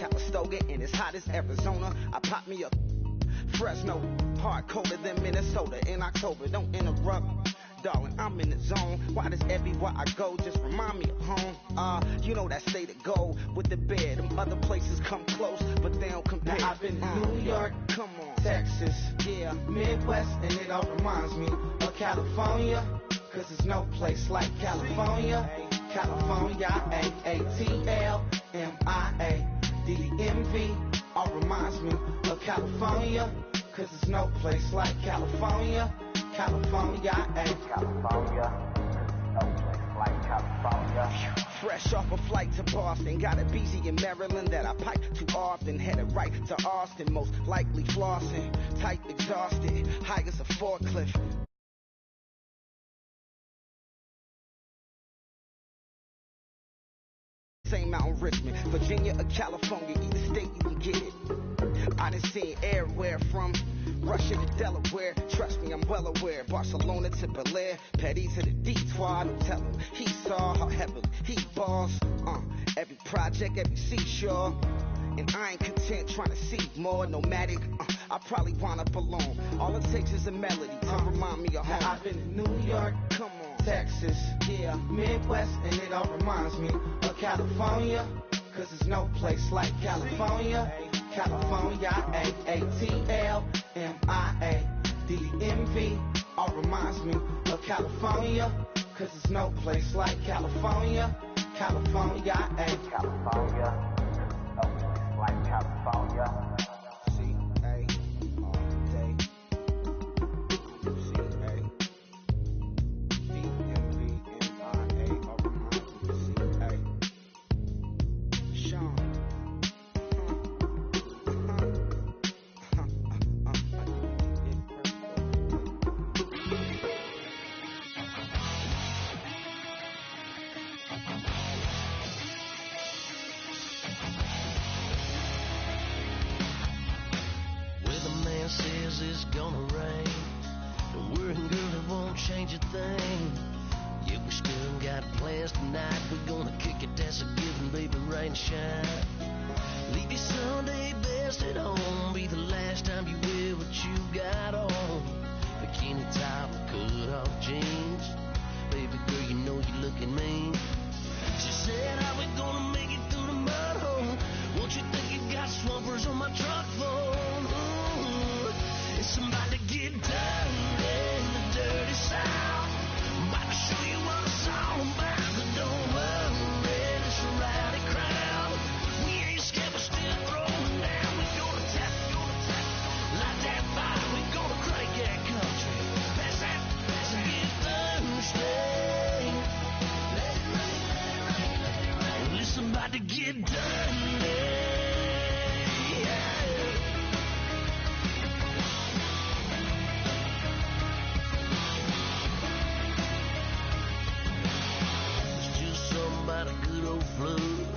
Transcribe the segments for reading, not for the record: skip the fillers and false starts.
Calistoga and it's hot as Arizona. I pop me a Fresno, hard colder than Minnesota in October. Don't interrupt, darling, I'm in the zone. Why does everywhere I go just remind me of home? You know that state of gold with the bed. Them other places come close, but they don't compare. Now I've been to New York, come on, Texas, yeah, Midwest, and it all reminds me of California. Cause there's no place like California. California, A-A-T-L-M-I-A-D-D-M-V. All reminds me of California. Cause there's no place like California. California, California, no place like California. fresh off a flight to Boston. Got a BZ in Maryland that I pipe too often. Headed right to Austin, most likely flossing. Tight, exhausted, high as a forklift. Same out in Richmond, Virginia or California, either state you can get it. I done seen everywhere from Russia to Delaware. Trust me, I'm well aware. Barcelona to Bel Air, Petty to the Detroit. Don't tell him he saw how heavily he balls. Every project, every seashore. And I ain't content trying to see more nomadic. I probably wind up alone. All it takes is a melody to remind me of home. Now I've been to New York, come on, Texas, yeah, Midwest, and it all reminds me of California. Cause there's no place like California. California, A-A-T-L-M-I-A-D-D-M-V. All reminds me of California. Cause there's no place like California. California, California, no place like California. C-A, all day. C-A, D-M-V-M-I-A, all reminds me of C-A. Sean. Says it's gonna rain. Don't worry, girl, it won't change a thing. Yeah, we still got plans tonight. We're gonna kick it, that's a given, baby, rain or shine. Leave your Sunday best at home. Be the last time you wear what you got on. Bikini top, cut off jeans. Baby girl, you know you looking mean. She said, how we gonna make it through the mud hole? Won't you think you got swampers on my truck phone? Somebody get dirty in the dirty South. I'm about to show you what it's all about. But don't worry, it's a rowdy crowd. We ain't scared, but still throwing down. We gonna tap, light that fire. We gonna crank that country. Pass that, and get thirsty. Let it rain, let it rain, let it rain. Well, it's about to get dirty.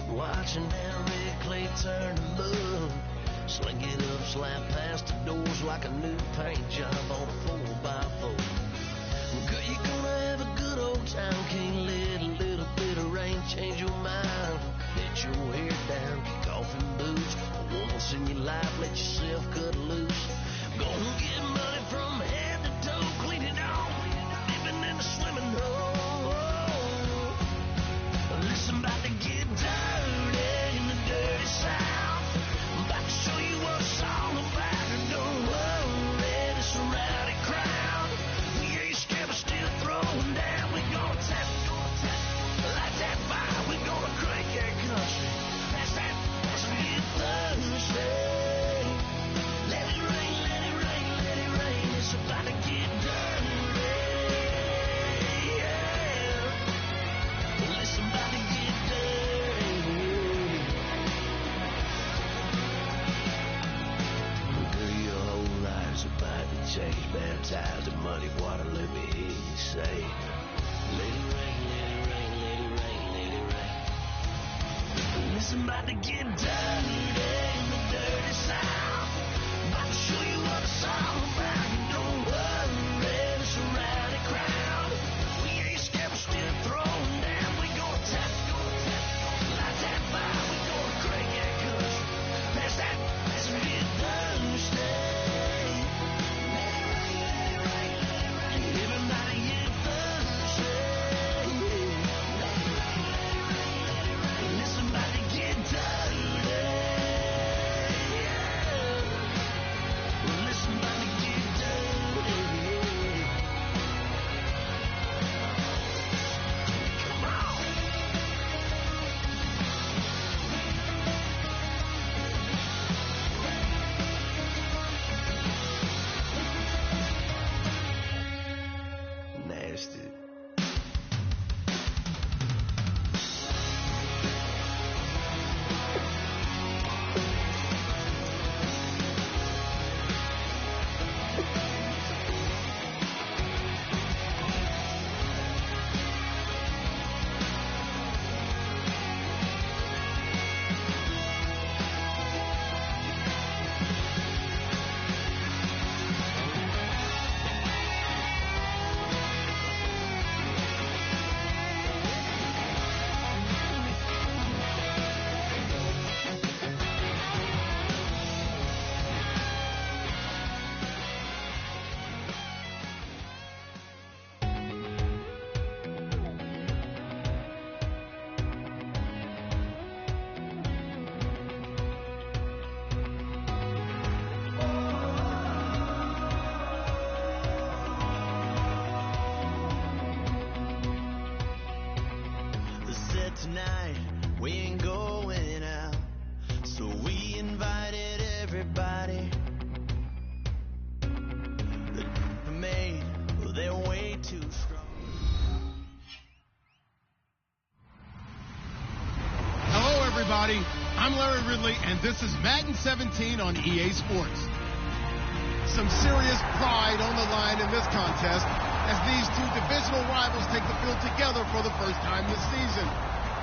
Watching that red clay turn to mud. Sling it up, slap past the doors like a new paint job on a 4x4. Girl, you gonna have a good old time. Can't let a little bit of rain change your mind. Let your hair down, kick off in boots. Once in your life, let yourself cut loose. Gonna get money from head to toe, clean it off. Living in a swimming hole. Listen, about to get dirty in the dirty South. I'm about to show you what it's all about. And don't worry, it's a rowdy crowd. We ain't scared, but still throwing down. We gonna tap, light that fire. We gonna crank that country. Pass that, as we get thirsty. Let it rain, let it rain, let it rain. It's about to get dirty. Yeah. Listen, about to get change, baptized in muddy water, let me hear you say, let it rain, let it rain, let it rain, let it rain. Listen, about to get dirty in the dirty South. About to show you what it's all about. Don't worry, it's a rowdy crowd. We ain't scared, we're still throwing down. We gonna tap, light that fire. We gonna crank that country. everybody that made their way too strong. Hello, everybody. I'm Larry Ridley, and this is Madden 17 on EA Sports. Some serious pride on the line in this contest as these two divisional rivals take the field together for the first time this season.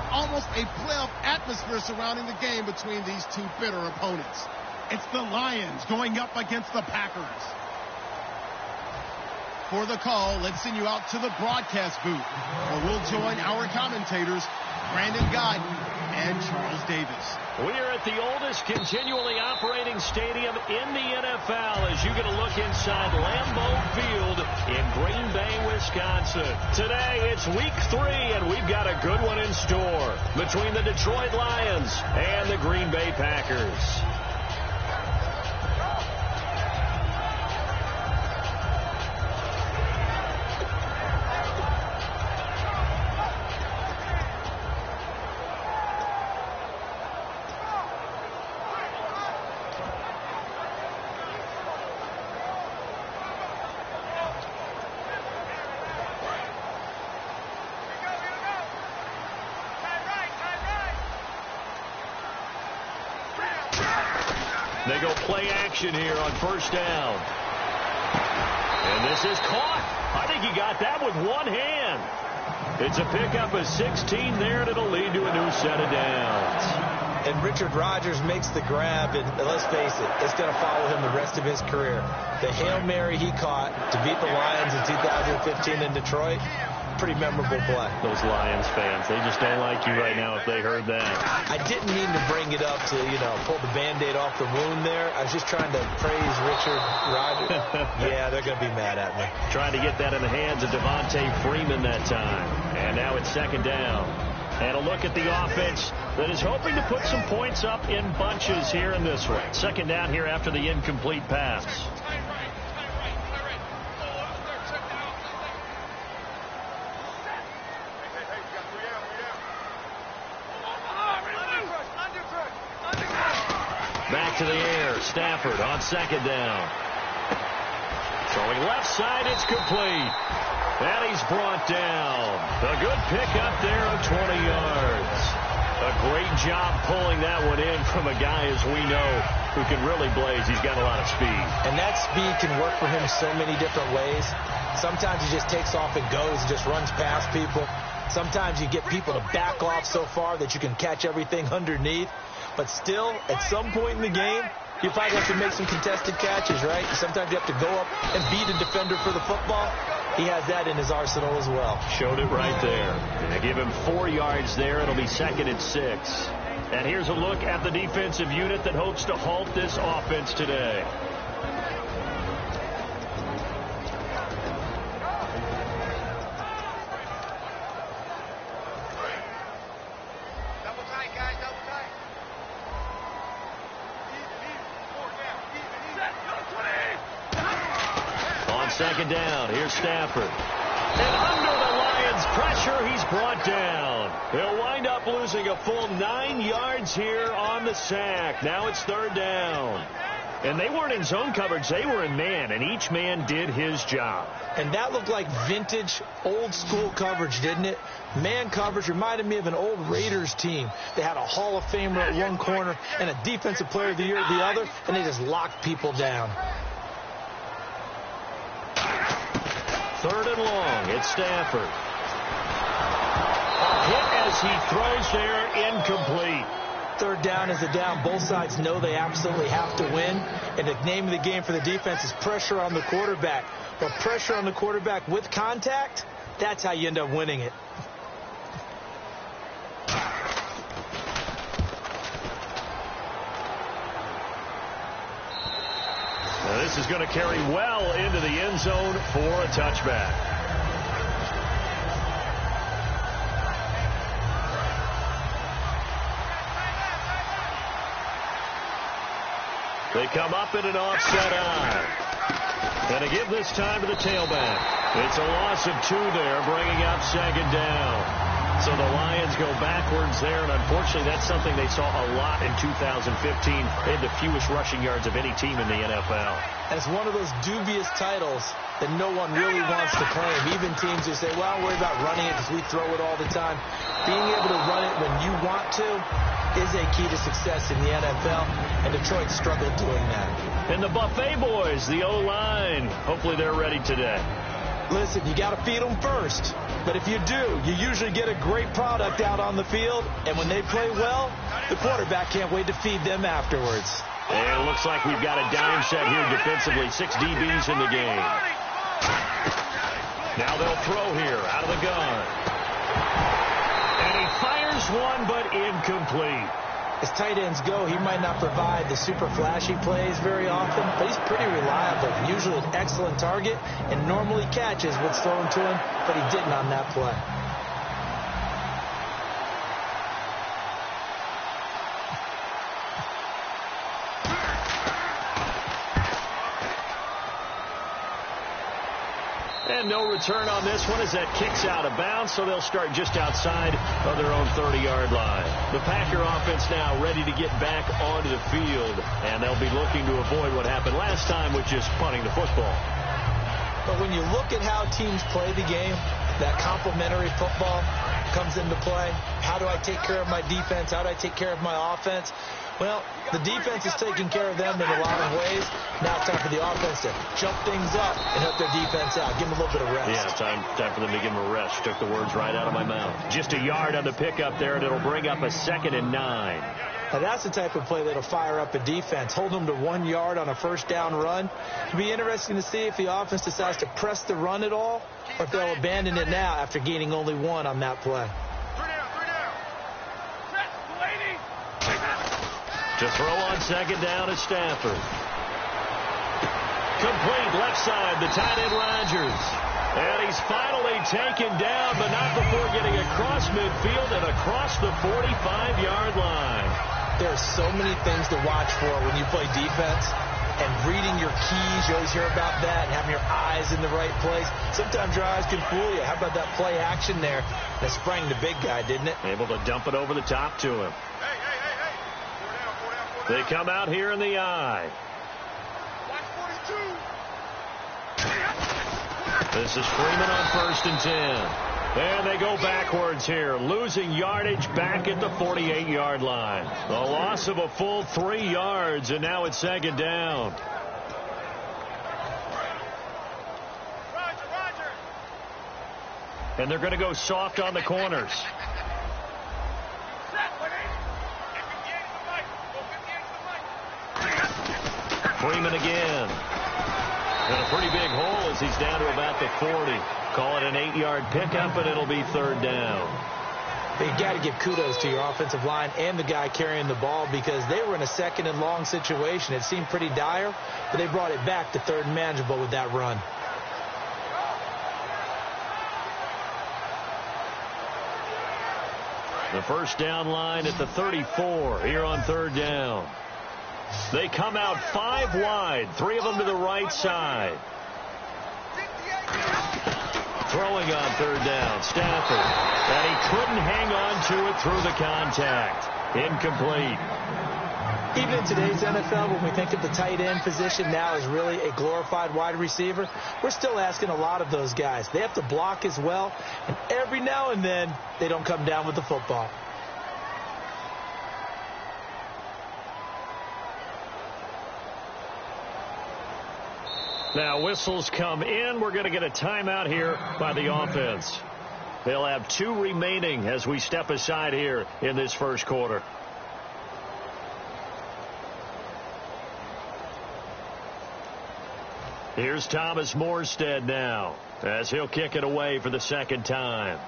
Almost a playoff atmosphere surrounding the game between these two bitter opponents. It's the Lions going up against the Packers. For the call, let's send you out to the broadcast booth, where we'll join our commentators, Brandon Guyton and Charles Davis. We are at the oldest continually operating stadium in the NFL as you get a look inside Lambeau Field in Green Bay, Wisconsin. Today it's week 3 and we've got a good one in store between the Detroit Lions and the Green Bay Packers. They go play action here on first down. And this is caught. I think he got that with one hand. It's a pickup of 16 there, and it'll lead to a new set of downs. And Richard Rodgers makes the grab, and let's face it, it's going to follow him the rest of his career. The Hail Mary he caught to beat the Lions in 2015 in Detroit, pretty memorable play. Those Lions fans, they just don't like you right now if they heard that. I didn't mean to bring it up to, pull the Band-Aid off the wound there. I was just trying to praise Richard Rodgers. Yeah, they're going to be mad at me. Trying to get that in the hands of Devontae Freeman that time. And now it's second down. And a look at the offense that is hoping to put some points up in bunches here in this one. Second down here after the incomplete pass. Back to the air. Stafford on second down. Throwing left side, it's complete. And he's brought down. A good pickup there of 20 yards. A great job pulling that one in from a guy, as we know, who can really blaze. He's got a lot of speed. And that speed can work for him so many different ways. Sometimes he just takes off and goes and just runs past people. Sometimes you get people to back off so far that you can catch everything underneath. But still, at some point in the game, you probably have to make some contested catches, right? Sometimes you have to go up and beat a defender for the football. He has that in his arsenal as well. Showed it right there. They give him 4 yards there. It'll be second and 6. And here's a look at the defensive unit that hopes to halt this offense today. Second down. Here's Stafford. And under the Lions' pressure, he's brought down. They'll wind up losing a full 9 yards here on the sack. Now it's third down. And they weren't in zone coverage. They were in man, and each man did his job. And that looked like vintage, old-school coverage, didn't it? Man coverage reminded me of an old Raiders team. They had a Hall of Famer at one corner and a Defensive Player of the Year at the other, and they just locked people down. Third and long. It's Stafford. A hit as he throws there, incomplete. Third down is a down. Both sides know they absolutely have to win. And the name of the game for the defense is pressure on the quarterback. But pressure on the quarterback with contact, that's how you end up winning it. Now this is going to carry well into the end zone for a touchback. They come up in an offset eye. And to give this time to the tailback. It's a loss of 2 there, bringing up second down. So the Lions go backwards there, and unfortunately that's something they saw a lot in 2015. They had the fewest rushing yards of any team in the NFL. It's one of those dubious titles that no one really wants to claim. Even teams who say, well, worry about running it because we throw it all the time. Being able to run it when you want to is a key to success in the NFL, and Detroit struggled doing that. And the Buffet boys, the O-line, hopefully they're ready today. Listen, you got to feed them first. But if you do, you usually get a great product out on the field. And when they play well, the quarterback can't wait to feed them afterwards. And it looks like we've got a dime set here defensively. 6 DBs in the game. Now they'll throw here out of the gun. And he fires one, but incomplete. As tight ends go, he might not provide the super flashy plays very often, but he's pretty reliable. Usually an excellent target and normally catches what's thrown to him, but he didn't on that play. And no return on this one as that kicks out of bounds, so they'll start just outside of their own 30-yard line. The Packer offense now ready to get back onto the field, and they'll be looking to avoid what happened last time, which is punting the football. But when you look at how teams play the game, that complementary football comes into play. How do I take care of my defense? How do I take care of my offense? Well, the defense is taking care of them in a lot of ways. Now it's time for the offense to jump things up and help their defense out. Give them a little bit of rest. Yeah, time for them to give them a rest. Took the words right out of my mouth. Just a yard on the pickup there, and it'll bring up a 2nd and 9. Now that's the type of play that'll fire up a defense. Hold them to 1 yard on a first down run. It'll be interesting to see if the offense decides to press the run at all, or if they'll abandon it now after gaining only 1 on that play. To throw on 2nd down is Stafford. Complete left side, the tight end Rodgers. And he's finally taken down, but not before getting across midfield and across the 45-yard line. There are so many things to watch for when you play defense. And reading your keys, you always hear about that, and having your eyes in the right place. Sometimes your eyes can fool you. How about that play action there that sprang the big guy, didn't it? Able to dump it over the top to him. They come out here in the eye. This is Freeman on 1st and 10. And they go backwards here, losing yardage back at the 48-yard line. A loss of a full 3 yards, and now it's 2nd down. And they're going to go soft on the corners. Freeman again. And a pretty big hole as he's down to about the 40. Call it an 8-yard pickup, and it'll be 3rd down. But you got to give kudos to your offensive line and the guy carrying the ball, because they were in a 2nd and long situation. It seemed pretty dire, but they brought it back to 3rd and manageable with that run. The first down line at the 34 here on 3rd down. They come out 5 wide, 3 of them to the right side. Throwing on 3rd down, Stafford. And he couldn't hang on to it through the contact. Incomplete. Even in today's NFL, when we think of the tight end position now as really a glorified wide receiver, we're still asking a lot of those guys. They have to block as well, and every now and then they don't come down with the football. Now whistles come in. We're going to get a timeout here by the offense. They'll have 2 remaining as we step aside here in this first quarter. Here's Thomas Morstead now as he'll kick it away for the 2nd time.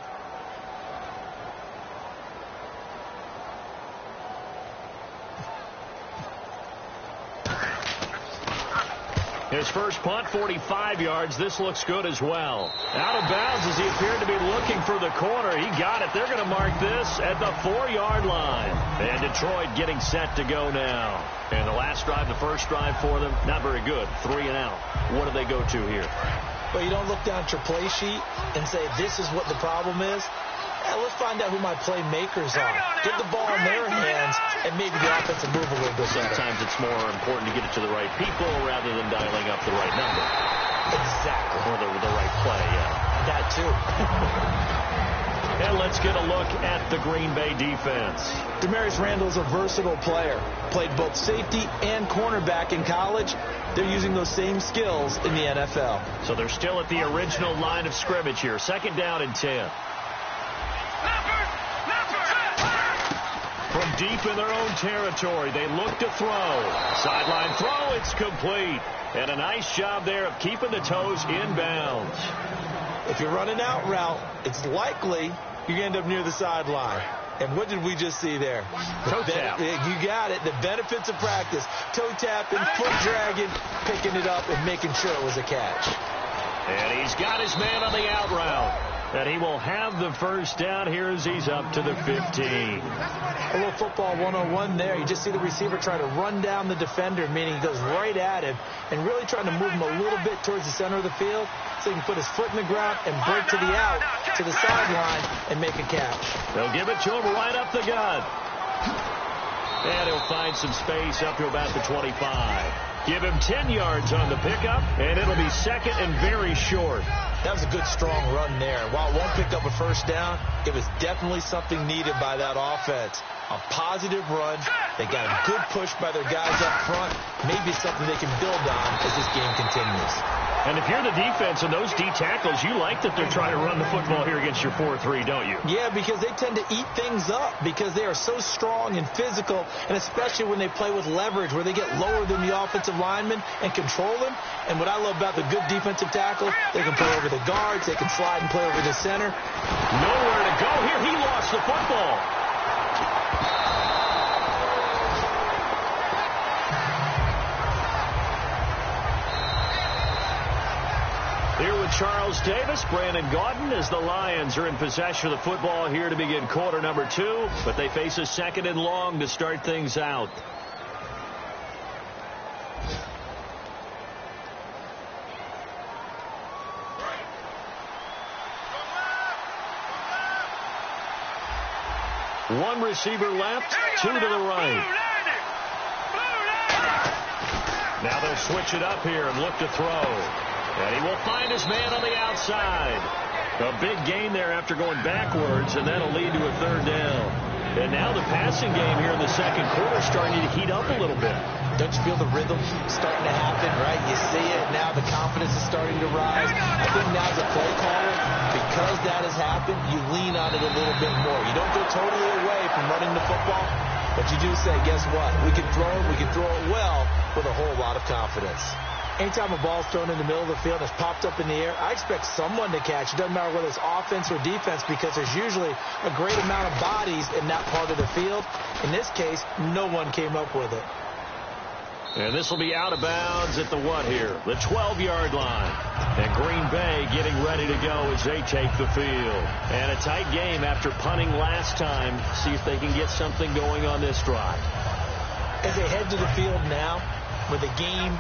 His first punt, 45 yards. This looks good as well. Out of bounds as he appeared to be looking for the corner. He got it. They're going to mark this at the 4-yard line. And Detroit getting set to go now. And the last drive, the first drive for them, not very good. 3 and out. What do they go to here? Well, you don't look down at your play sheet and say, this is what the problem is. Yeah, let's find out who my playmakers are. Get the ball in their hands, and maybe the offense will move a little bit better. Sometimes it's more important to get it to the right people rather than dialing up the right number. Exactly. Or the right play, yeah. That too. And let's get a look at the Green Bay defense. Damarius Randall's a versatile player. Played both safety and cornerback in college. They're using those same skills in the NFL. So they're still at the original line of scrimmage here. 2nd down and 10. From deep in their own territory, they look to throw. Sideline throw, it's complete. And a nice job there of keeping the toes inbounds. If you're running out route, it's likely you're going to end up near the sideline. And what did we just see there? Toe tap. You got it. The benefits of practice. Toe tapping, foot dragging, picking it up, and making sure it was a catch. And he's got his man on the out route. And he will have the first down here as he's up to the 15. A little football 101 there. You just see the receiver try to run down the defender, meaning he goes right at him, and really trying to move him a little bit towards the center of the field so he can put his foot in the ground and break to the out, to the sideline, and make a catch. They'll give it to him right up the gut. And he'll find some space up to about the 25. Give him 10 yards on the pickup, and it'll be 2nd and very short. That was a good, strong run there. While it won't pick up a first down, it was definitely something needed by that offense. A positive run. They got a good push by their guys up front. Maybe something they can build on as this game continues. And if you're the defense and those D tackles, you like that they're trying to run the football here against your 4-3, don't you? Yeah, because they tend to eat things up because they are so strong and physical, and especially when they play with leverage where they get lower than the offensive linemen and control them. And what I love about the good defensive tackle, they can play over the guards, they can slide and play over the center. Nowhere to go here. He lost the football. Here with Charles Davis, Brandon Gaudin, as the Lions are in possession of the football here to begin quarter number 2, but they face a 2nd and long to start things out. One receiver left, 2 to the right. Now they'll switch it up here and look to throw. And he will find his man on the outside. A big gain there after going backwards, and that'll lead to a 3rd down. And now the passing game here in the 2nd quarter starting to heat up a little bit. Don't you feel the rhythm starting to happen, right? You see it now. The confidence is starting to rise. I think now as a play caller, because that has happened, you lean on it a little bit more. You don't go totally away from running the football, but you do say, guess what? We can throw it. We can throw it well with a whole lot of confidence. Anytime a ball's thrown in the middle of the field and it's popped up in the air, I expect someone to catch. It doesn't matter whether it's offense or defense because there's usually a great amount of bodies in that part of the field. In this case, no one came up with it. And this will be out of bounds at the what here? The 12-yard line. And Green Bay getting ready to go as they take the field. And a tight game after punting last time. See if they can get something going on this drive. As they head to the field now with the game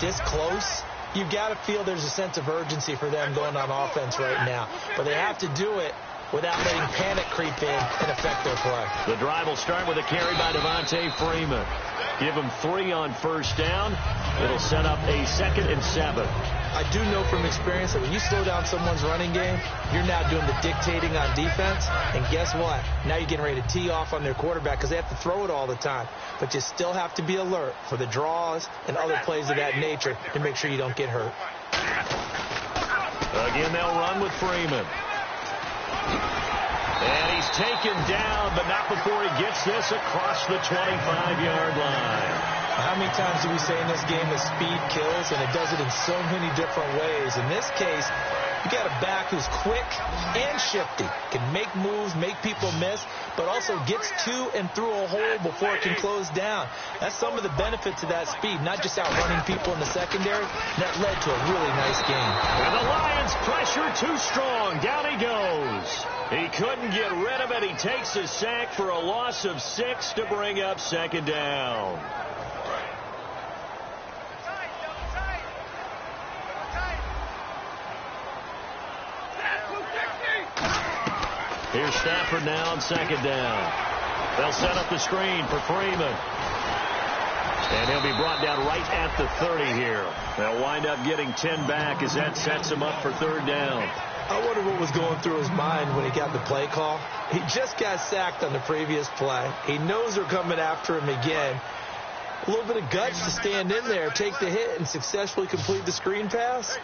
this close, you've got to feel there's a sense of urgency for them going on offense right now. But they have to do it without letting panic creep in and affect their play. The drive will start with a carry by Devontae Freeman. Give him 3 on first down. It'll set up a 2nd and 7. I do know from experience that when you slow down someone's running game, you're now doing the dictating on defense. And guess what? Now you're getting ready to tee off on their quarterback because they have to throw it all the time. But you still have to be alert for the draws and other plays of that nature to make sure you don't get hurt. Again, they'll run with Freeman. And he's taken down, but not before he gets this across the 25-yard line. How many times do we say in this game that speed kills, and it does it in so many different ways? In this case, you got a back who's quick and shifty, can make moves, make people miss, but also gets to and through a hole before it can close down. That's some of the benefits of that speed, not just outrunning people in the secondary. That led to a really nice game. And the Lions pressure too strong. Down he goes. He couldn't get rid of it. He takes a sack for a loss of 6 to bring up 2nd down. Here's Here's Stafford now on second down. They'll set up the screen for Freeman. And he'll be brought down right at the 30 here. They'll wind up getting 10 back as that sets him up for third down. I wonder what was going through his mind when he got the play call. He just got sacked on the previous play. He knows they're coming after him again. A little bit of guts to stand in there, take the hit, and successfully complete the screen pass.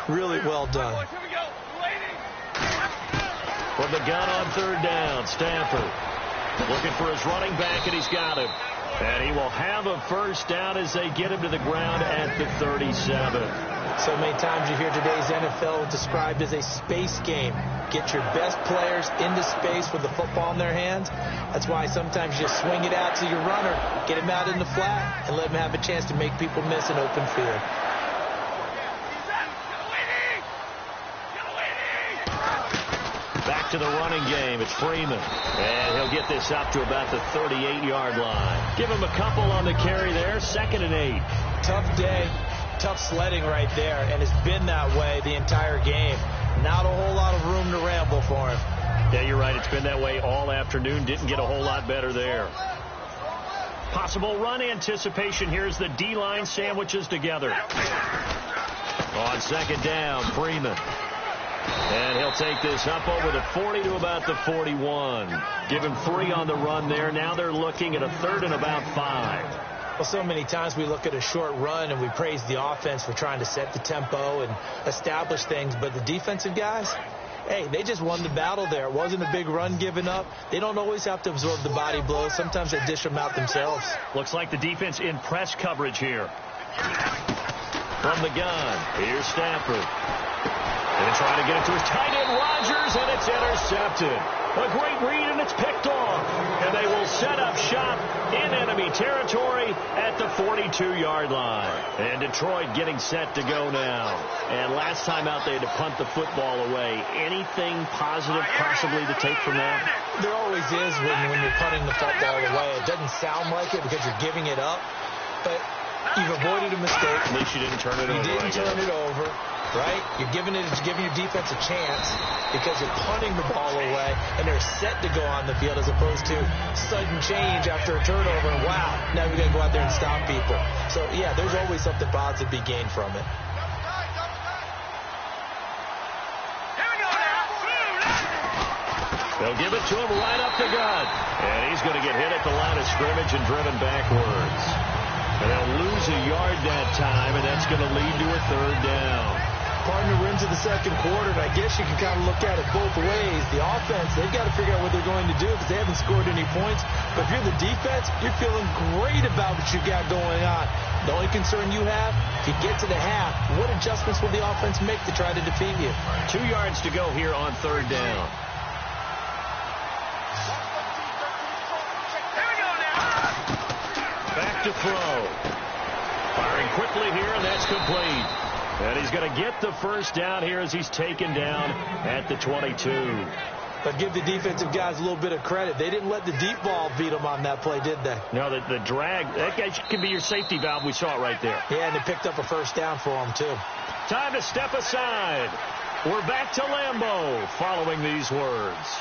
Really well done. From the gun on third down, Stafford looking for his running back, and he's got him. And he will have a first down as they get him to the ground at the 37. So many times you hear today's NFL described as a space game. Get your best players into space with the football in their hands. That's why sometimes you swing it out to your runner, get him out in the flat, and let him have a chance to make people miss an open field. Back to the running game. It's Freeman. And he'll get this up to about the 38-yard line. Give him a couple on the carry there. 2nd and 8. Tough day. Tough sledding right there, and it's been that way the entire game. Not a whole lot of room to ramble for him. Yeah, you're right. It's been that way all afternoon. Didn't get a whole lot better there. Possible run anticipation. Here's the D-line sandwiches together. On second down, Freeman. And he'll take this up over the 40 to about the 41. Give him 3 on the run there. Now they're looking at a 3rd and about 5. Well, so many times we look at a short run and we praise the offense for trying to set the tempo and establish things. But the defensive guys, hey, they just won the battle there. It wasn't a big run given up. They don't always have to absorb the body blows. Sometimes they dish them out themselves. Looks like the defense in press coverage here. From the gun, here's Stafford. And trying to get it to his tight end, Rodgers, and it's intercepted. A great read, and it's picked off. And they will set up shop in enemy territory at the 42-yard line. And Detroit getting set to go now. And last time out, they had to punt the football away. Anything positive possibly to take from that? There always is when you're punting the football away. It doesn't sound like it because you're giving it up. But you've avoided a mistake. At least you didn't turn it over. You didn't turn it over. Right? You're giving your defense a chance because you're punting the ball away and they're set to go on the field as opposed to sudden change after a turnover and wow, now we got to go out there and stop people. So, yeah, there's always something positive to be gained from it. They'll give it to him right up the gut. And he's going to get hit at the line of scrimmage and driven backwards. And they'll lose a yard that time, and that's going to lead to a 3rd down. Partner, we're into the second quarter, and I guess you can kind of look at it both ways. The offense, they've got to figure out what they're going to do because they haven't scored any points. But if you're the defense, you're feeling great about what you got going on. The only concern you have, if you get to the half, what adjustments will the offense make to try to defeat you? 2 yards to go here on 3rd down. Back to throw. Firing quickly here, and that's complete. And he's going to get the first down here as he's taken down at the 22. But give the defensive guys a little bit of credit. They didn't let the deep ball beat them on that play, did they? No, the drag, that guy can be your safety valve. We saw it right there. Yeah, and they picked up a first down for them, too. Time to step aside. We're back to Lambeau following these words.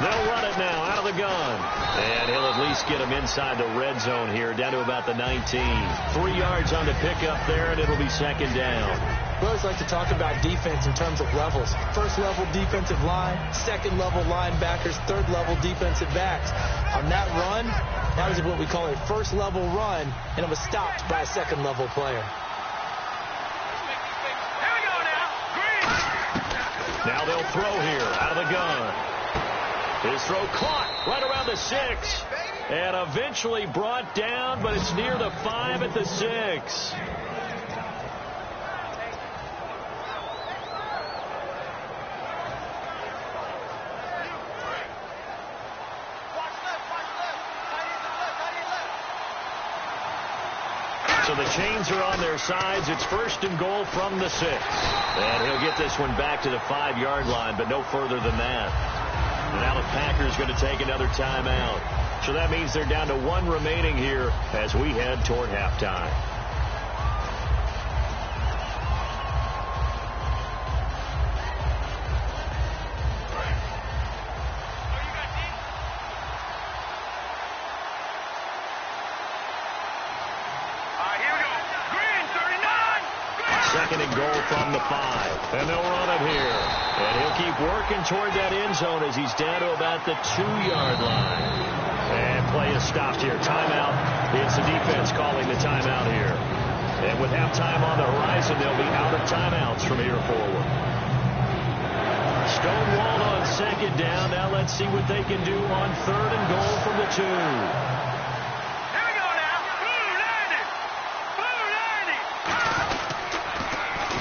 They'll run it now out of the gun. And he'll at least get him inside the red zone here, down to about the 19. 3 yards on the pickup there, and it'll be 2nd down. We always like to talk about defense in terms of levels. First level defensive line, second level linebackers, third level defensive backs. On that run, that was what we call a first level run, and it was stopped by a second level player. Now they'll throw here out of the gun. His throw caught right around the 6. And eventually brought down, but it's near the 5 at the 6. So the chains are on their sides. It's 1st and goal from the 6. And he'll get this one back to the 5-yard line, but no further than that. And now the Packers going to take another timeout. So that means they're down to 1 remaining here as we head toward halftime. From the 5, and they'll run it here. And he'll keep working toward that end zone as he's down to about the 2-yard line. And play is stopped here. Timeout. It's the defense calling the timeout here. And with halftime on the horizon, they'll be out of timeouts from here forward. Stonewalled on 2nd down. Now let's see what they can do on 3rd and goal from the 2.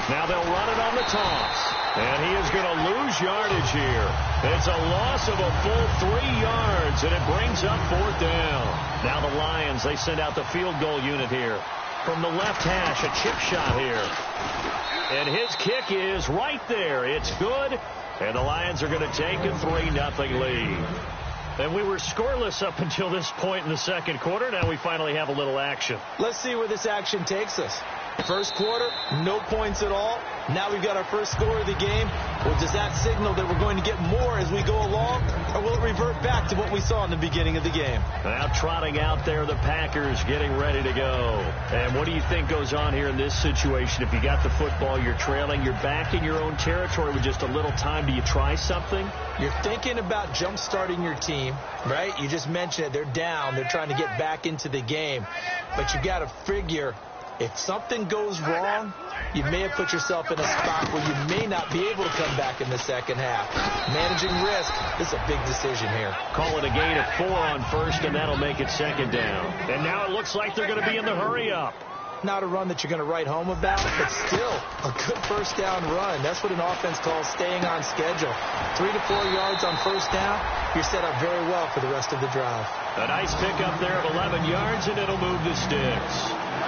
Now they'll run it on the toss. And he is going to lose yardage here. It's a loss of a full 3 yards, and it brings up 4th down. Now the Lions, they send out the field goal unit here. From the left hash, a chip shot here. And his kick is right there. It's good. And the Lions are going to take a 3-0 lead. And we were scoreless up until this point in the 2nd quarter. Now we finally have a little action. Let's see where this action takes us. First quarter, no points at all. Now we've got our first score of the game. Well, does that signal that we're going to get more as we go along? Or will it revert back to what we saw in the beginning of the game? Now trotting out there, the Packers getting ready to go. And what do you think goes on here in this situation? If you got the football, you're trailing, you're back in your own territory with just a little time. Do you try something? You're thinking about jump-starting your team, right? You just mentioned it. They're down. They're trying to get back into the game. But you got to figure, if something goes wrong, you may have put yourself in a spot where you may not be able to come back in the second half. Managing risk, this is a big decision here. Call it a gain of 4 on 1st, and that'll make it 2nd down. And now it looks like they're going to be in the hurry-up. Not a run that you're going to write home about, but still a good 1st down run. That's what an offense calls staying on schedule. 3 to 4 yards on 1st down, you're set up very well for the rest of the drive. A nice pickup there of 11 yards, and it'll move the sticks.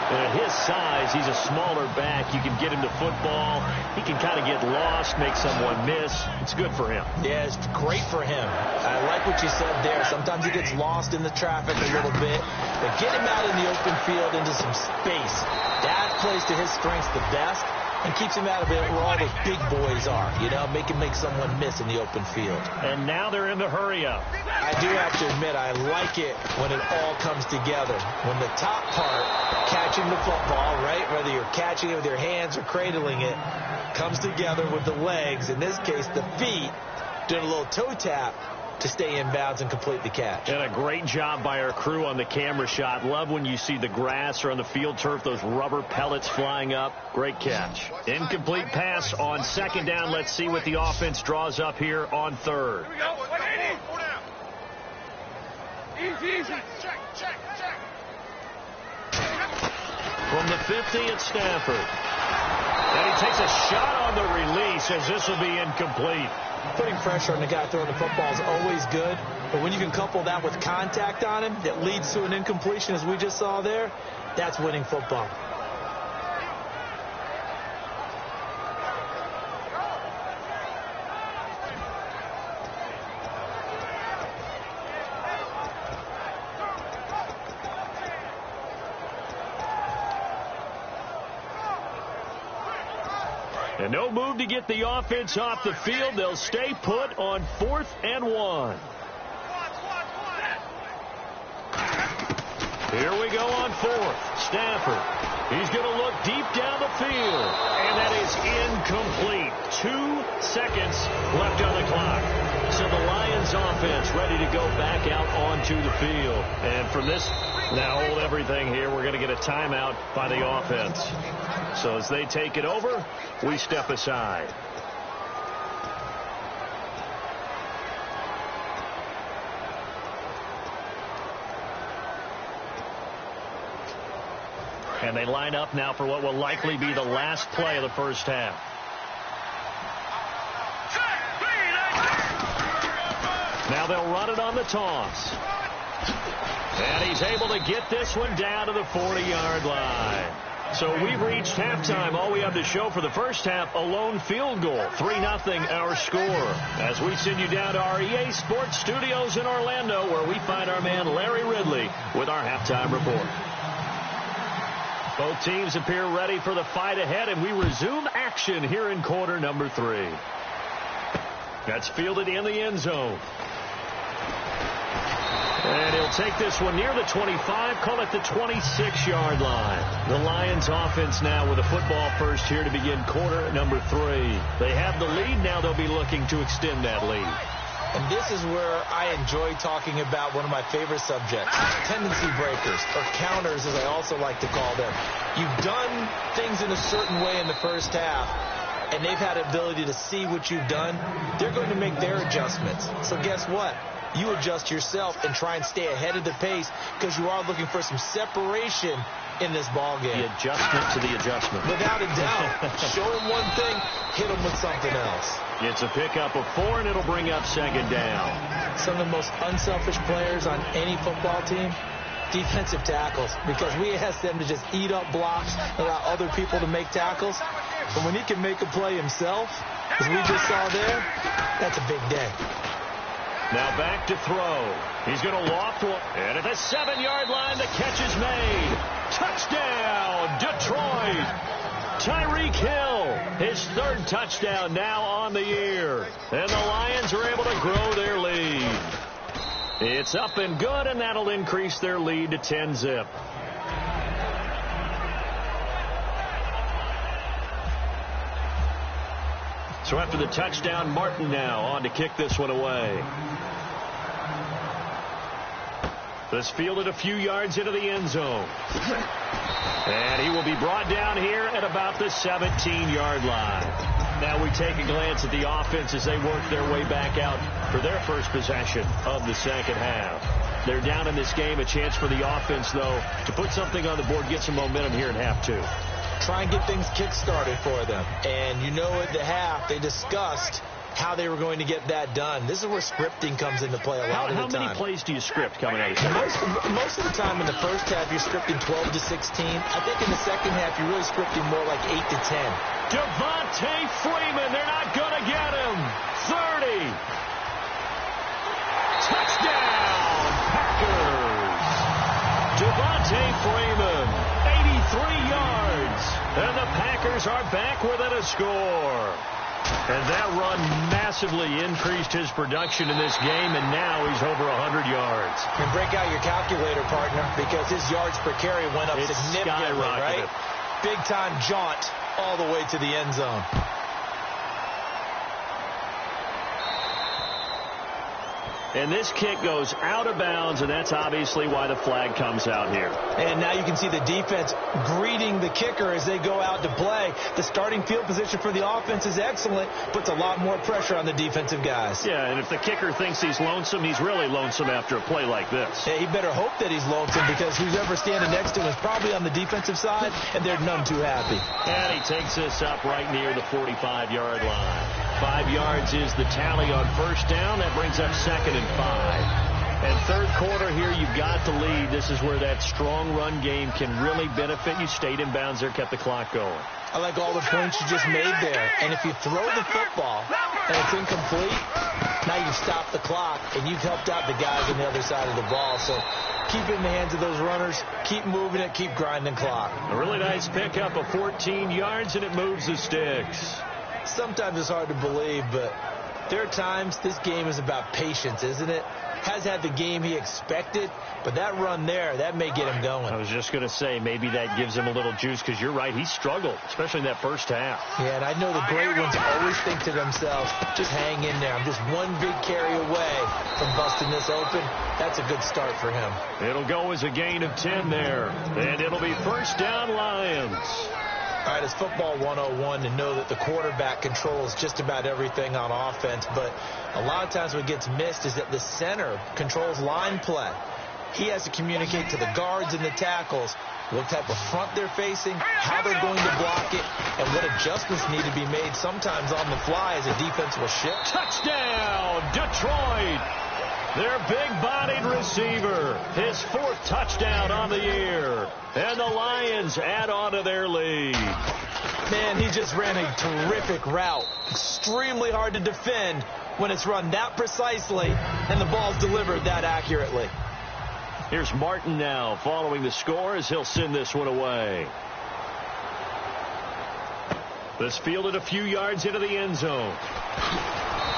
And at his size, he's a smaller back. You can get him to football. He can kind of get lost, make someone miss. It's good for him. Yeah, it's great for him. I like what you said there. Sometimes he gets lost in the traffic a little bit. But get him out in the open field into some space. That plays to his strengths the best and keeps him out of it where all those big boys are. You know, make someone miss in the open field. And now they're in the hurry-up. I do have to admit, I like it when it all comes together. When the top part, catching the football, right, whether you're catching it with your hands or cradling it, comes together with the legs, in this case the feet, doing a little toe tap to stay in bounds and complete the catch. And a great job by our crew on the camera shot. Love when you see the grass or on the field turf, those rubber pellets flying up. Great catch. Incomplete pass on 2nd down. Let's see what the offense draws up here on 3rd. Here we go. 180. Hold down. Easy. Check. From the 50, it's Stafford. And he takes a shot on the release as this will be incomplete. Putting pressure on the guy throwing the football is always good, but when you can couple that with contact on him that leads to an incompletion, as we just saw there, that's winning football. And no move to get the offense off the field. They'll stay put on 4th and 1. Here we go on 4th. Stafford. He's going to look deep down the field. And that is incomplete. 2 seconds left on the clock. So the Lions offense ready to go back out onto the field. And from this, now hold everything here. We're going to get a timeout by the offense. So as they take it over, we step aside. And they line up now for what will likely be the last play of the first half. Now they'll run it on the toss. And he he's able to get this one down to the 40-yard line. So we've reached halftime. All we have to show for the first half, a lone field goal. 3-0 our score. As we send you down to our EA Sports Studios in Orlando, where we find our man Larry Ridley with our halftime report. Both teams appear ready for the fight ahead, and we resume action here in quarter number 3. That's fielded in the end zone. And he'll take this one near the 25, call it the 26-yard line. The Lions offense now with a football first here to begin quarter number 3. They have the lead. Now they'll be looking to extend that lead. And this is where I enjoy talking about one of my favorite subjects, tendency breakers, or counters as I also like to call them. You've done things in a certain way in the first half, and they've had the ability to see what you've done. They're going to make their adjustments. So guess what? You adjust yourself and try and stay ahead of the pace because you are looking for some separation in this ball game. The adjustment to the adjustment. Without a doubt. Show them one thing, hit them with something else. It's a pickup of 4, and it'll bring up second down. Some of the most unselfish players on any football team, defensive tackles, because we ask them to just eat up blocks and allow other people to make tackles. But when he can make a play himself, as we just saw there, that's a big day. Now back to throw. He's going to loft one. And at the 7-yard line, the catch is made. Touchdown, Detroit. Tyreek Hill, his 3rd touchdown now on the year. And the Lions are able to grow their lead. It's up and good, and that'll increase their lead to 10-zip. So after the touchdown, Martin now on to kick this one away. This fielded a few yards into the end zone. And he will be brought down here at about the 17-yard line. Now we take a glance at the offense as they work their way back out for their first possession of the second half. They're down in this game. A chance for the offense, though, to put something on the board, get some momentum here in half 2. Try and get things kick-started for them. And you know at the half, they discussed how they were going to get that done. This is where scripting comes into play a lot of the time. How many plays do you script coming out of the Most of the time in the first half, you're scripting 12 to 16. I think in the second half, you're really scripting more like 8 to 10. Devontae Freeman, they're not going to get him. 30. Touchdown, Packers. Devontae Freeman, 83 yards. And the Packers are back within a score. And that run massively increased his production in this game, and now he's over 100 yards. And break out your calculator, partner, because his yards per carry went up significantly, right? Big-time jaunt all the way to the end zone. And this kick goes out of bounds, and that's obviously why the flag comes out here. And now you can see the defense greeting the kicker as they go out to play. The starting field position for the offense is excellent, puts a lot more pressure on the defensive guys. Yeah, and if the kicker thinks he's lonesome, he's really lonesome after a play like this. Yeah, he better hope that he's lonesome because who's ever standing next to him is probably on the defensive side, and they're none too happy. And he takes this up right near the 45-yard line. 5 yards is the tally on first down. That brings up 2nd and 5. And third quarter here, you've got the lead. This is where that strong run game can really benefit you. Stayed in bounds there, kept the clock going. I like all the points you just made there. And if you throw the football and it's incomplete, now you've stopped the clock and you've helped out the guys on the other side of the ball. So keep it in the hands of those runners. Keep moving it. Keep grinding clock. A really nice pickup of 14 yards, and it moves the sticks. Sometimes it's hard to believe, but there are times this game is about patience, isn't it? Has had the game he expected, but that run there, that may get him going. I was just going to say, maybe that gives him a little juice, because you're right, he struggled, especially in that first half. Yeah, and I know the great ones always think to themselves, just hang in there. I'm just one big carry away from busting this open. That's a good start for him. It'll go as a gain of 10 there, and it'll be first down Lions. All right, it's football 101 to know that the quarterback controls just about everything on offense, but a lot of times what gets missed is that the center controls line play. He has to communicate to the guards and the tackles what type of front they're facing, how they're going to block it, and what adjustments need to be made sometimes on the fly as a defense will shift. Touchdown, Detroit! Their big-bodied receiver, his 4th touchdown on the year. And the Lions add on to their lead. Man, he just ran a terrific route. Extremely hard to defend when it's run that precisely and the ball's delivered that accurately. Here's Martin now following the score as he'll send this one away. This fielded a few yards into the end zone.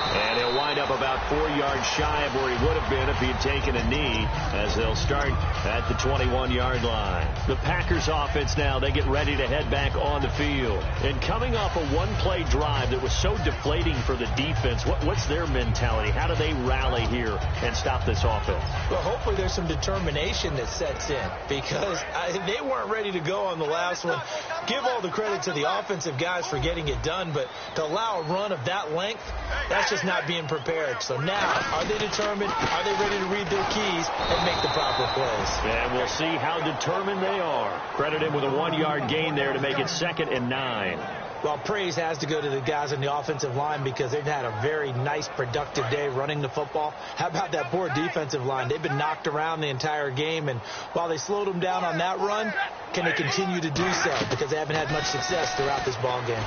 And he'll wind up about 4 yards shy of where he would have been if he had taken a knee, as they'll start at the 21-yard line. The Packers offense now, they get ready to head back on the field. And coming off a one-play drive that was so deflating for the defense, what's their mentality? How do they rally here and stop this offense? Well, hopefully there's some determination that sets in, because they weren't ready to go on the last one. Give all the credit to the offensive guys for getting it done, but to allow a run of that length, that's just not being prepared. So now, are they determined? Are they ready to read their keys and make the proper plays? And we'll see how determined they are. Credit him with a 1-yard gain there to make it 2nd and 9. Well, praise has to go to the guys on the offensive line because they've had a very nice, productive day running the football. How about that poor defensive line? They've been knocked around the entire game, and while they slowed them down on that run, can they continue to do so? Because they haven't had much success throughout this ball game.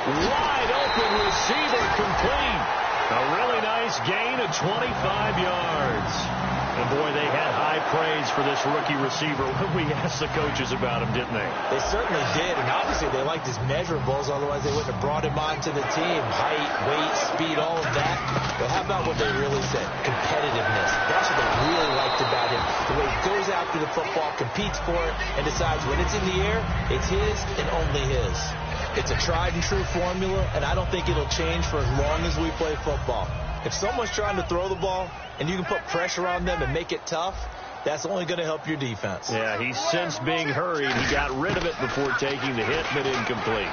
Wide open receiver complete. A really nice gain of 25 yards. And boy, they had high praise for this rookie receiver when we asked the coaches about him, didn't they? They certainly did, and obviously they liked his measurables, otherwise they wouldn't have brought him onto the team. Height, weight, speed, all of that. But how about what they really said? Competitiveness. That's what they really liked about him. The way he goes after the football, competes for it, and decides when it's in the air, it's his and only his. It's a tried and true formula, and I don't think it'll change for as long as we play football. If someone's trying to throw the ball and you can put pressure on them and make it tough, that's only going to help your defense. Yeah, he sensed being hurried. He got rid of it before taking the hit, but incomplete.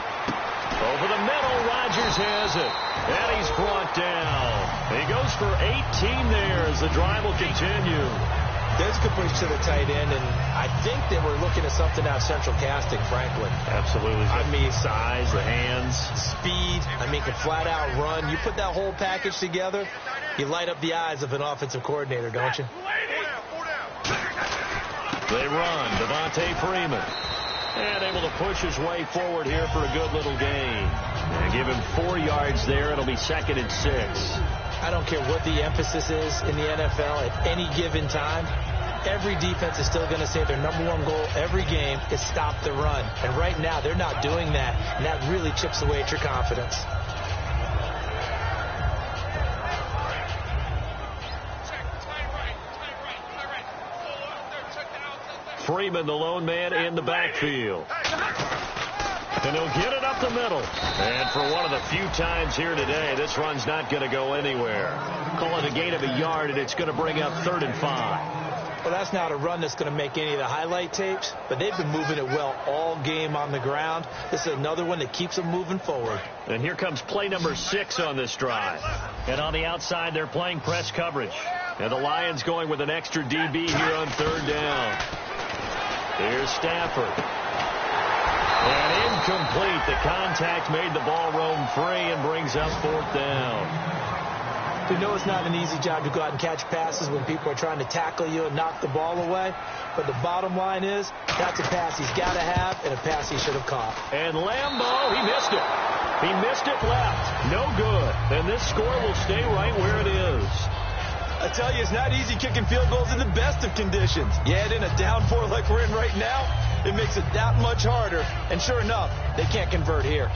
Over the middle, Rodgers has it. And he's brought down. He goes for 18 there as the drive will continue. There's a good push to the tight end, and I think they were looking at something out of central casting, frankly. Absolutely. I mean, size, the hands. Speed, can flat out run. You put that whole package together, you light up the eyes of an offensive coordinator, don't you? They run. Devontae Freeman. And able to push his way forward here for a good little gain. And give him 4 yards there. It'll be 2nd and 6. I don't care what the emphasis is in the NFL at any given time. Every defense is still going to say their #1 goal every game is stop the run. And right now, they're not doing that, and that really chips away at your confidence. Freeman, the lone man in the backfield. And he'll get it up the middle. And for one of the few times here today, this run's not going to go anywhere. Call it a gain of a yard, and it's going to bring up 3rd and 5. Well, that's not a run that's going to make any of the highlight tapes, but they've been moving it well all game on the ground. This is another one that keeps them moving forward. And here comes play number 6 on this drive. And on the outside, they're playing press coverage. And the Lions going with an extra DB here on 3rd down. Here's Stafford. And incomplete. The contact made the ball roam free and brings up 4th down. We know it's not an easy job to go out and catch passes when people are trying to tackle you and knock the ball away. But the bottom line is, that's a pass he's got to have and a pass he should have caught. And Lambeau, he missed it. He missed it left. No good. And this score will stay right where it is. I tell you, it's not easy kicking field goals in the best of conditions. Yet in a down 4 like we're in right now, it makes it that much harder. And sure enough, they can't convert here.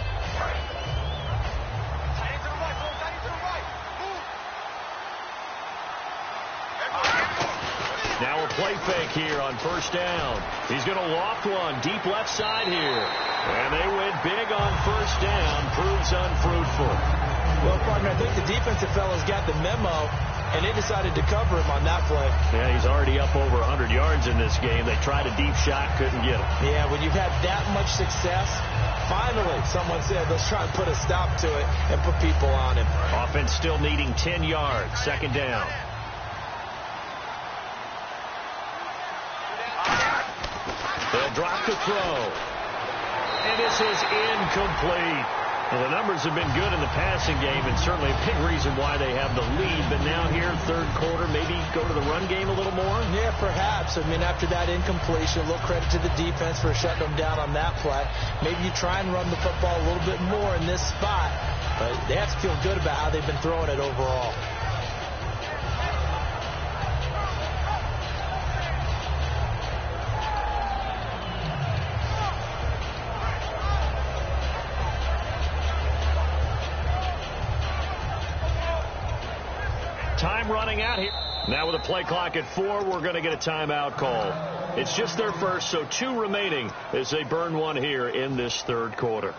Now a play fake here on 1st down. He's going to loft one deep left side here. And they went big on 1st down. Proves unfruitful. Well, partner, I think the defensive fellas got the memo, and they decided to cover him on that play. Yeah, he's already up over 100 yards in this game. They tried a deep shot, couldn't get him. Yeah, when you've had that much success, finally someone said, let's try and put a stop to it and put people on him. Offense still needing 10 yards. 2nd down. They'll drop the throw. And this is incomplete. Well, the numbers have been good in the passing game, and certainly a big reason why they have the lead. But now here, third quarter, maybe go to the run game a little more? Yeah, perhaps. I mean, after that incompletion, a little credit to the defense for shutting them down on that play. Maybe you try and run the football a little bit more in this spot. But they have to feel good about how they've been throwing it overall. Time running out here. Now with a play clock at 4, we're going to get a timeout call. It's just their first, so 2 remaining as they burn one here in this third quarter.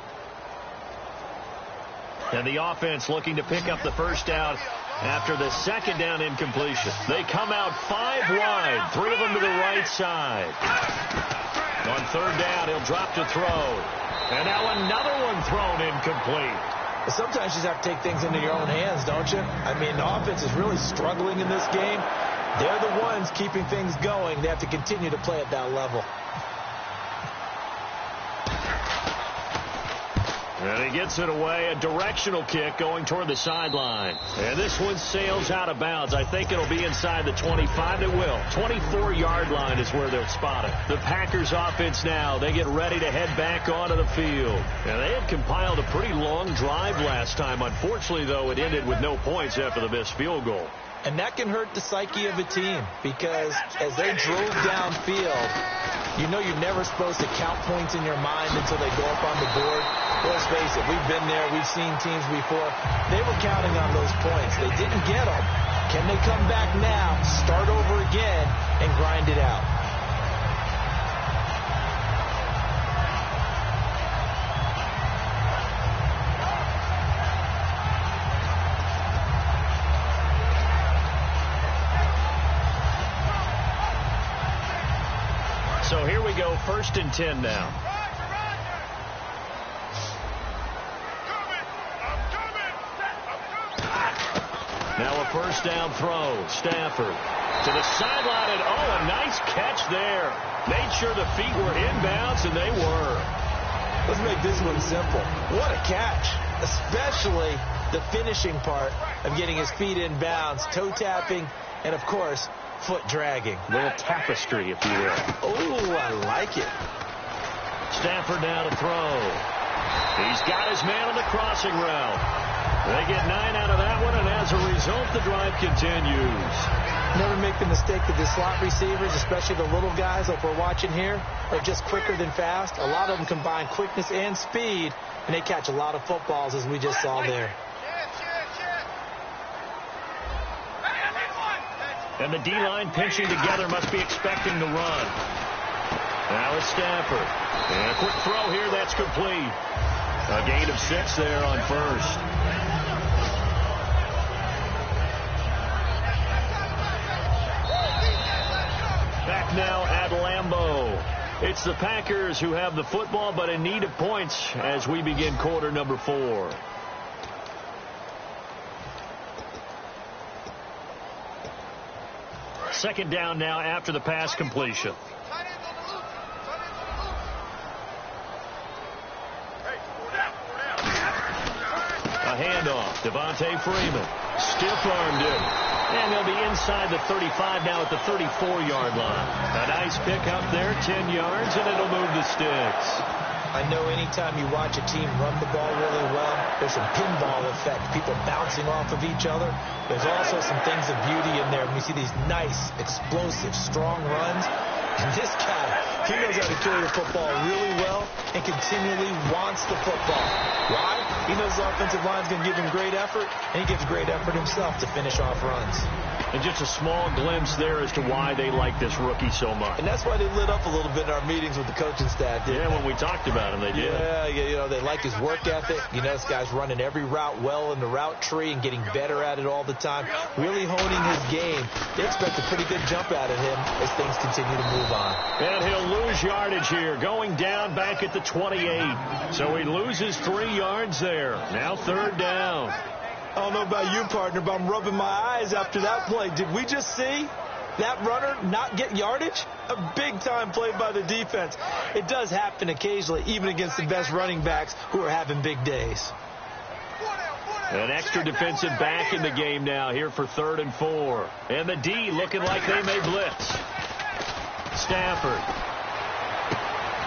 And the offense looking to pick up the first down after the second down incompletion. They come out 5 wide, 3 of them to the right side. On third down, he'll drop to throw. And now another one thrown incomplete. Sometimes you just have to take things into your own hands, don't you? I mean, the offense is really struggling in this game. They're the ones keeping things going. They have to continue to play at that level. And he gets it away, a directional kick going toward the sideline. And this one sails out of bounds. I think it'll be inside the 25. It will. 24-yard line is where they'll spot it. The Packers offense now, they get ready to head back onto the field. And they had compiled a pretty long drive last time. Unfortunately, though, it ended with no points after the missed field goal. And that can hurt the psyche of a team because as they drove downfield, you know you're never supposed to count points in your mind until they go up on the board. Let's face it, we've been there. We've seen teams before. They were counting on those points. They didn't get them. Can they come back now, start over again, and grind it out? So here we go, 1st and 10 now. Now a first down throw. Stafford to the sideline, and a nice catch there. Made sure the feet were inbounds, and they were. Let's make this one simple. What a catch, especially the finishing part of getting his feet inbounds, toe tapping, and, of course, foot dragging. A little tapestry, if you will. Oh, I like it. Stafford now to throw. He's got his man on the crossing route. They get 9 out of that one, and as a result, the drive continues. Never make the mistake that the slot receivers, especially the little guys like we're watching here, are just quicker than fast. A lot of them combine quickness and speed, and they catch a lot of footballs, as we just saw there. And the D-line pinching together must be expecting the run. Now it's Stafford. And a quick throw here, that's complete. A gain of 6 there on first. Back now at Lambeau. It's the Packers who have the football, but in need of points as we begin quarter number 4. Second down now after the pass completion. A handoff. Devontae Freeman. Stiff-armed him. And they'll be inside the 35 now at the 34-yard line. A nice pick up there, 10 yards, and it'll move the sticks. I know anytime you watch a team run the ball really well, there's some pinball effect, people bouncing off of each other. There's also some things of beauty in there when we see these nice, explosive, strong runs. And this guy, he knows how to carry the football really well and continually wants the football. Why? He knows the offensive line's going to give him great effort, and he gives great effort himself to finish off runs. And just a small glimpse there as to why they like this rookie so much. And that's why they lit up a little bit in our meetings with the coaching staff. Yeah, when we talked about him, they did. Yeah, you know, they like his work ethic. You know, this guy's running every route well in the route tree and getting better at it all the time. Really honing his game. They expect a pretty good jump out of him as things continue to move on. And he'll lose yardage here, going down back at the 28. So he loses 3 yards there. Now third down. I don't know about you, partner, but I'm rubbing my eyes after that play. Did we just see that runner not get yardage? A big-time play by the defense. It does happen occasionally, even against the best running backs who are having big days. An extra defensive back in the game now here for 3rd and 4. And the D looking like they may blitz. Stafford.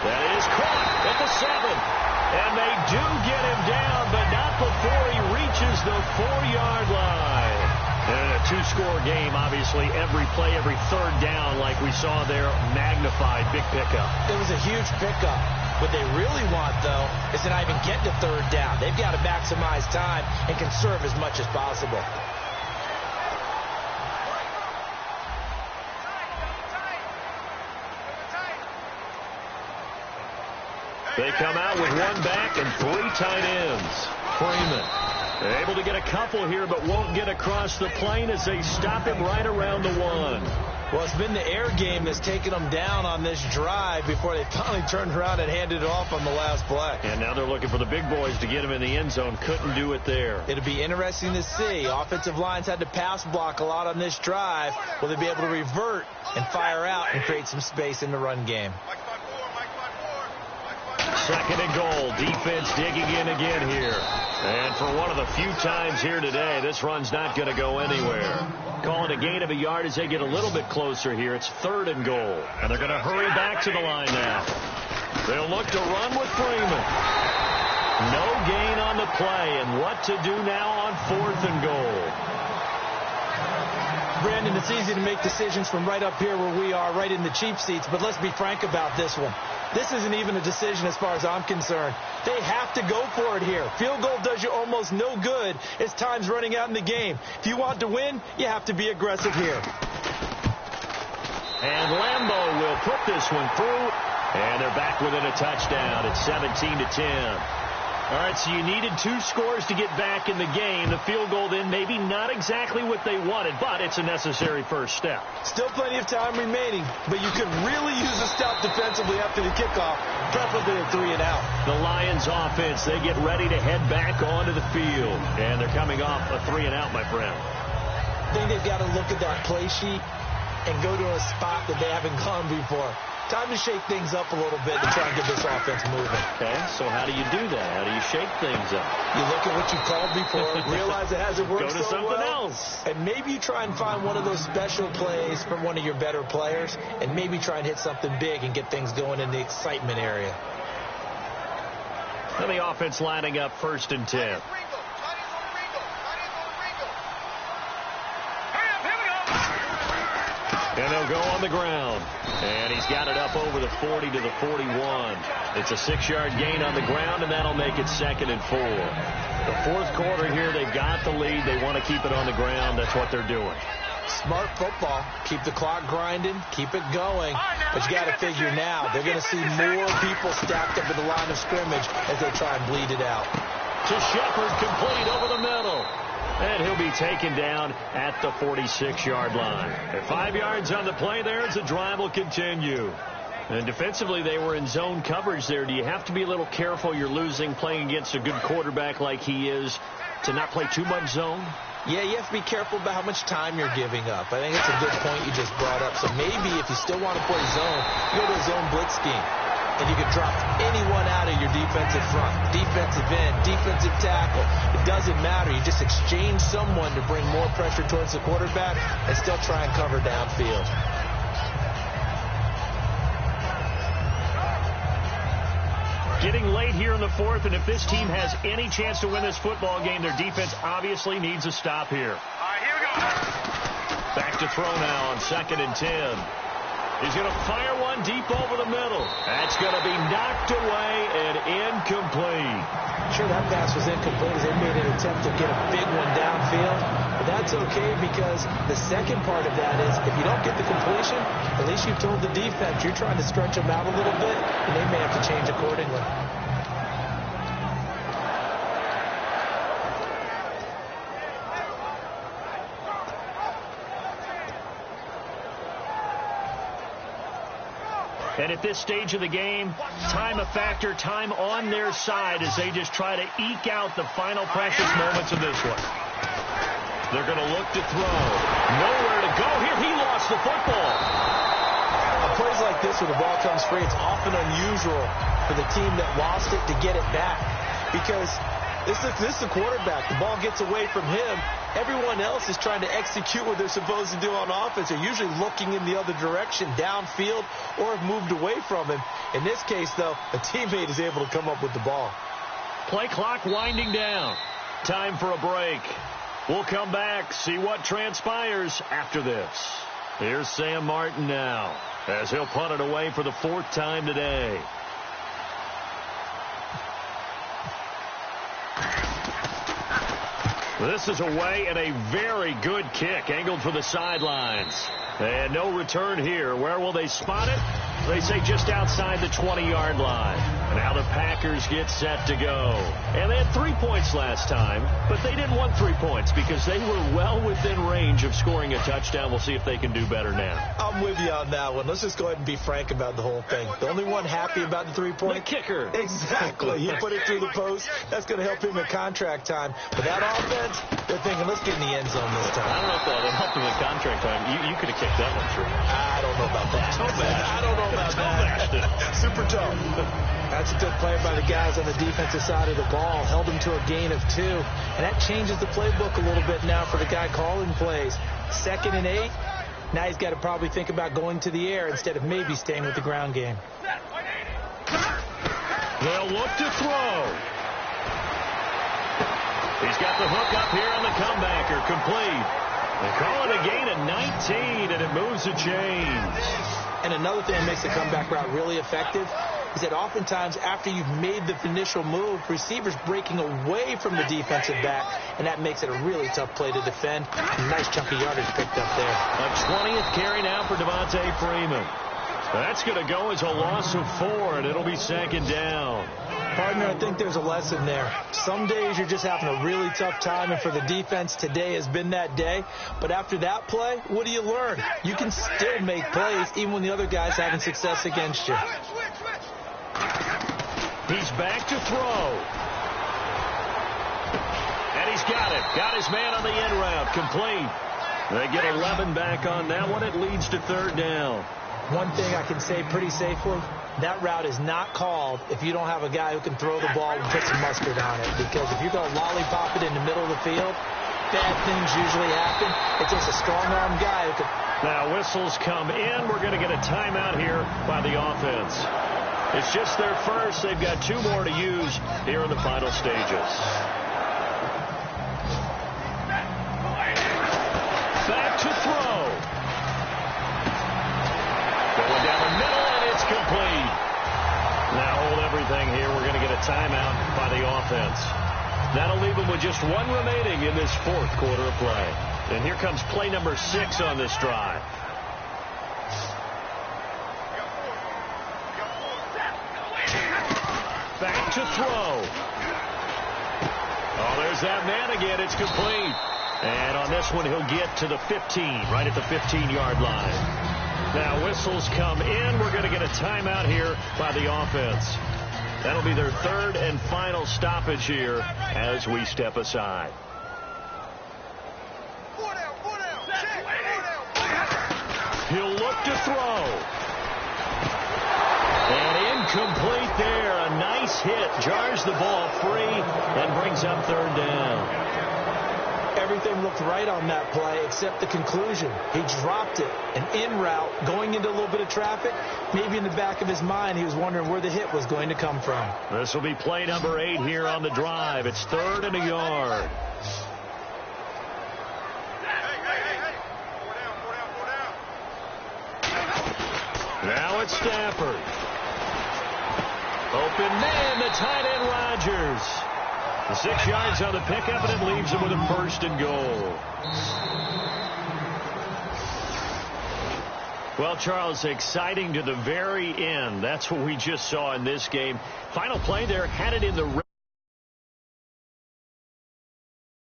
That is caught at the 7. And they do get him down, but not before he reaches the 4-yard line. And a 2-score game, obviously, every play, every 3rd down, like we saw there, magnified. Big pickup. It was a huge pickup. What they really want, though, is to not even get to 3rd down. They've got to maximize time and conserve as much as possible. They come out with 1 back and 3 tight ends. Freeman able to get a couple here, but won't get across the plane as they stop him right around the 1. Well, it's been the air game that's taken them down on this drive before they finally turned around and handed it off on the last play. And now they're looking for the big boys to get him in the end zone. Couldn't do it there. It'll be interesting to see. Offensive lines had to pass block a lot on this drive. Will they be able to revert and fire out and create some space in the run game? 2nd and goal. Defense digging in again here. And for one of the few times here today, this run's not going to go anywhere. Calling a gain of a yard as they get a little bit closer here. It's 3rd and goal. And they're going to hurry back to the line now. They'll look to run with Freeman. No gain on the play. And what to do now on 4th and goal. Brandon, it's easy to make decisions from right up here where we are, right in the cheap seats. But let's be frank about this one. This isn't even a decision as far as I'm concerned. They have to go for it here. Field goal does you almost no good as time's running out in the game. If you want to win, you have to be aggressive here. And Lambeau will put this one through. And they're back within a touchdown. It's 17-10. All right, so you needed 2 scores to get back in the game. The field goal then maybe not exactly what they wanted, but it's a necessary first step. Still plenty of time remaining, but you could really use a stop defensively after the kickoff, preferably a 3 and out. The Lions offense, they get ready to head back onto the field. And they're coming off a 3 and out, my friend. I think they've got to look at that play sheet and go to a spot that they haven't gone before. Time to shake things up a little bit to try and get this offense moving. Okay, so how do you do that? How do you shake things up? You look at what you called before, realize it hasn't worked so well. Go to something else. And maybe you try and find one of those special plays from one of your better players, and maybe try and hit something big and get things going in the excitement area. And the offense lining up 1st and 10. And they'll go on the ground. And he's got it up over the 40 to the 41. It's a 6-yard gain on the ground, and that'll make it 2nd and 4. The 4th quarter here, they've got the lead. They want to keep it on the ground. That's what they're doing. Smart football. Keep the clock grinding. Keep it going. But you got to figure now, they're going to see more people stacked up at the line of scrimmage as they try and bleed it out. To Shepard, complete over the middle. And he'll be taken down at the 46-yard line. At 5 yards on the play there as the drive will continue. And defensively, they were in zone coverage there. Do you have to be a little careful? You're losing, playing against a good quarterback like he is, to not play too much zone? Yeah, you have to be careful about how much time you're giving up. I think it's a good point you just brought up. So maybe if you still want to play zone, you go to a zone blitz scheme. And you can drop anyone out of your defensive front, defensive end, defensive tackle. It doesn't matter. You just exchange someone to bring more pressure towards the quarterback and still try and cover downfield. Getting late here in the 4th, and if this team has any chance to win this football game, their defense obviously needs a stop here. All right, here we go. Back to throw now on 2nd and 10. He's going to fire one deep over the middle. That's going to be knocked away and incomplete. Sure, that pass was incomplete as they made an attempt to get a big one downfield. But that's okay because the second part of that is if you don't get the completion, at least you've told the defense you're trying to stretch them out a little bit, and they may have to change accordingly. And at this stage of the game, time a factor, time on their side as they just try to eke out the final precious moments of this one. They're going to look to throw. Nowhere to go here. He lost the football. Plays like this when the ball comes free, it's often unusual for the team that lost it to get it back. Because this is the quarterback. The ball gets away from him. Everyone else is trying to execute what they're supposed to do on offense. They're usually looking in the other direction, downfield, or have moved away from him. In this case, though, a teammate is able to come up with the ball. Play clock winding down. Time for a break. We'll come back, see what transpires after this. Here's Sam Martin now, as he'll punt it away for the 4th time today. This is away and a very good kick angled for the sidelines. And no return here. Where will they spot it? They say just outside the 20-yard line. Now the Packers get set to go. And they had 3 points last time, but they didn't want 3 points because they were well within range of scoring a touchdown. We'll see if they can do better now. I'm with you on that one. Let's just go ahead and be frank about the whole thing. The only one happy about the 3-point? The kicker. Exactly. He put it through the post. That's going to help him in contract time. But that offense, they're thinking, let's get in the end zone this time. I don't know if that helped him in contract time. You could have kicked that one through. I don't know about that. I don't know about that. Super tough. That's a good play by the guys on the defensive side of the ball. Held them to a gain of 2. And that changes the playbook a little bit now for the guy calling plays. 2nd and 8. Now he's got to probably think about going to the air instead of maybe staying with the ground game. They'll look to throw. He's got the hook up here on the comebacker. Complete. They call it a gain of 19, and it moves the chains. And another thing that makes the comeback route really effective is that oftentimes after you've made the initial move, receivers breaking away from the defensive back, and that makes it a really tough play to defend. Nice chunky yardage picked up there. A 20th carry now for Devontae Freeman. That's going to go as a loss of 4, and it'll be 2nd down. Partner, I think there's a lesson there. Some days you're just having a really tough time, and for the defense, today has been that day. But after that play, what do you learn? You can still make plays even when the other guy's having success against you. He's back to throw. And he's got it. Got his man on the end route. Complete. They get 11 back on that one. It leads to 3rd down. One thing I can say pretty safely, that route is not called if you don't have a guy who can throw the ball and put some mustard on it. Because if you're going to lollipop it in the middle of the field, bad things usually happen. It takes a strong-arm guy who can... Now whistles come in. We're going to get a timeout here by the offense. It's just their first. They've got 2 more to use here in the final stages. Back to throw. Going down the middle, and it's complete. Now hold everything here. We're going to get a timeout by the offense. That'll leave them with just 1 remaining in this 4th quarter of play. And here comes play number 6 on this drive. Back to throw. Oh, there's that man again. It's complete. And on this one, he'll get to the 15, right at the 15-yard line. Now whistles come in. We're going to get a timeout here by the offense. That'll be their 3rd and final stoppage here as we step aside. He'll look to throw. And incomplete there. A nice hit. Jars the ball free and brings up 3rd down. Everything looked right on that play except the conclusion. He dropped it. An in route going into a little bit of traffic. Maybe in the back of his mind he was wondering where the hit was going to come from. This will be play number 8 here on the drive. It's 3rd and a yard. Now it's Stafford. Open man, the tight end Rodgers. The 6 yards on the pickup, and it leaves him with a 1st and goal. Well, Charles, exciting to the very end. That's what we just saw in this game. Final play there, had it in the